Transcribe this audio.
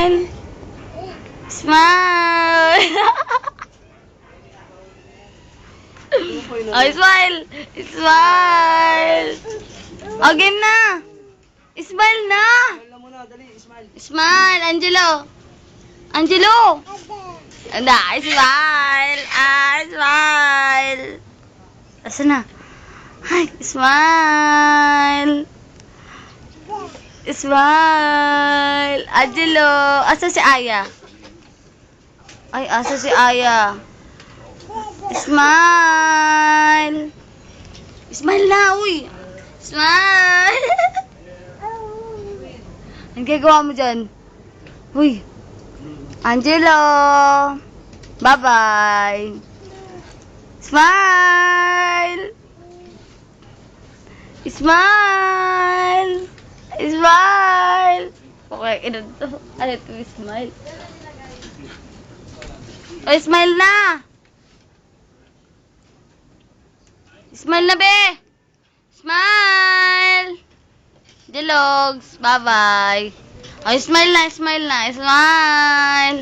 Smile. Smile. Oh, smile. Smile. Oh, game na. Smile na. Smile muna, dali, smile. Smile, Angelo. Angelo. Anda, smile. Smile. Asan na? Hi, smile. Smile. Angelo. Asa si Aya? Ay, asa si Aya? Smile. Smile na, uy. Smile. Ang gagawa mo dyan? Uy. Angelo. Bye-bye. Smile. Smile. Smile. Okay, ito. Ano ito, smile. Oh, smile na. Smile na, be. Smile. Dilogs. Bye-bye. Oh, smile na, smile na. Smile.